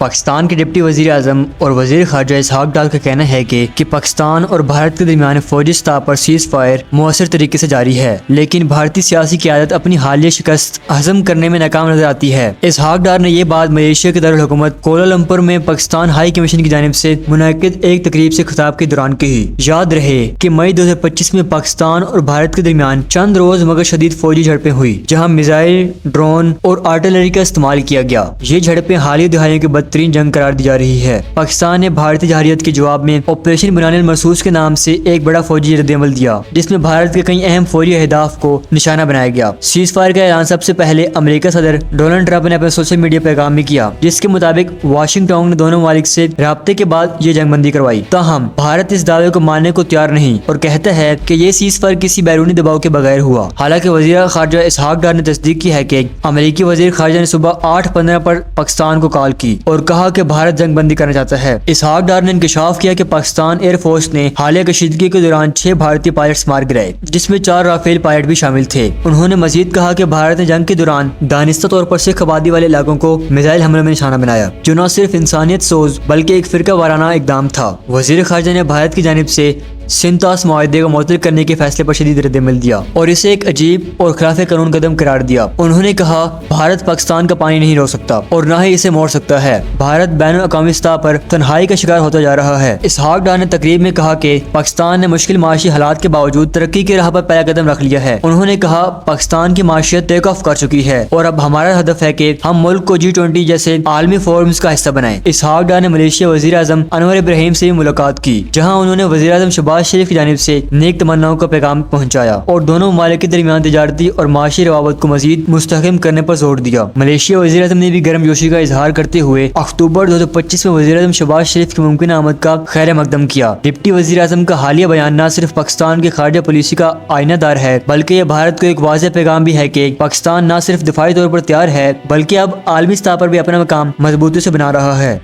پاکستان کے ڈپٹی وزیر اعظم اور وزیر خارجہ اسحاق ڈار کا کہنا ہے کہ پاکستان اور بھارت کے درمیان فوجی سطح پر سیز فائر مؤثر طریقے سے جاری ہے، لیکن بھارتی سیاسی قیادت اپنی حالیہ شکست ہضم کرنے میں ناکام نظر آتی ہے۔ اسحاق ڈار نے یہ بات ملیشیا کے دارالحکومت کوالالمپور میں پاکستان ہائی کمیشن کی جانب سے منعقد ایک تقریب سے خطاب کے دوران کہی۔ یاد رہے کہ مئی 2025 میں پاکستان اور بھارت کے درمیان چند روز مگر شدید فوجی جھڑپیں ہوئی، جہاں میزائل، ڈرون اور آرٹلری کا استعمال کیا گیا۔ یہ جھڑپیں حالیہ دہائیوں کی بدترین جنگ قرار دی جا رہی ہے۔ پاکستان نے بھارتی جارحیت کے جواب میں آپریشن بنان المرصوص کے نام سے ایک بڑا فوجی رد عمل دیا، جس میں بھارت کے کئی اہم فوجی اہداف کو نشانہ بنایا گیا۔ سیز فائر کا اعلان سب سے پہلے امریکہ صدر ڈونلڈ ٹرمپ نے اپنے سوشل میڈیا پیغام میں کیا، جس کے مطابق واشنگٹن نے دونوں ممالک سے رابطے کے بعد یہ جنگ بندی کروائی۔ تاہم بھارت اس دعوے کو ماننے کو تیار نہیں اور کہتا ہے کہ یہ سیز فائر کسی بیرونی دباؤ کے بغیر ہوا۔ حالانکہ وزیر خارجہ اسحاق ڈار نے تصدیق کی ہے کہ امریکی وزیر خارجہ نے صبح 8:15 پر پاکستان کو کال کی اور کہا کہ بھارت جنگ بندی کرنا چاہتا ہے۔ اسحاق ڈار نے انکشاف کیا کہ پاکستان ایئر فورس نے حالیہ کشیدگی کے دوران 6 بھارتی پائلٹس مار گرائے، جس میں 4 رافیل پائلٹ بھی شامل تھے۔ انہوں نے مزید کہا کہ بھارت نے جنگ کے دوران دانستہ طور پر سکھ آبادی والے علاقوں کو میزائل حملوں میں نشانہ بنایا، جو نہ صرف انسانیت سوز بلکہ ایک فرقہ وارانہ اقدام تھا۔ وزیر خارجہ نے بھارت کی جانب سے سنتاس معاہدے کو معطل کرنے کے فیصلے پر شدید رد عمل دیا اور اسے ایک عجیب اور خلاف قانون قدم قرار دیا۔ انہوں نے کہا، بھارت پاکستان کا پانی نہیں روک سکتا اور نہ ہی اسے موڑ سکتا ہے۔ بھارت بین الاقوامی سطح پر تنہائی کا شکار ہوتا جا رہا ہے۔ اسحاق ڈار نے تقریب میں کہا کہ پاکستان نے مشکل معاشی حالات کے باوجود ترقی کی راہ پر پہلا قدم رکھ لیا ہے۔ انہوں نے کہا، پاکستان کی معیشت ٹیک آف کر چکی ہے اور اب ہمارا ہدف ہے کہ ہم ملک کو G20 جیسے عالمی فورمز کا حصہ بنائیں۔ اسحاق ڈار نے ملیشیا وزیر اعظم انور ابراہیم سے بھی ملاقات کی، جہاں انہوں نے وزیر اعظم شہباز شریف کی جانب سے نیک تمناؤں کا پیغام پہنچایا اور دونوں ممالک کے درمیان تجارتی اور معاشی روابط کو مزید مستحکم کرنے پر زور دیا۔ ملیشیا وزیر اعظم نے بھی گرم جوشی کا اظہار کرتے ہوئے اکتوبر 2025 میں وزیر اعظم شہباز شریف کی ممکنہ آمد کا خیر مقدم کیا۔ ڈپٹی وزیر اعظم کا حالیہ بیان نہ صرف پاکستان کی خارجہ پالیسی کا آئینہ دار ہے، بلکہ یہ بھارت کو ایک واضح پیغام بھی ہے کہ پاکستان نہ صرف دفاعی طور پر تیار ہے، بلکہ اب عالمی سطح پر بھی اپنا مقام مضبوطی سے بنا رہا ہے۔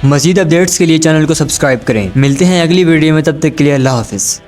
مزید اپڈیٹس کے لیے چینل کو سبسکرائب کریں۔ ملتے ہیں اگلی ویڈیو میں، تب تک کے لیے اللہ حافظ۔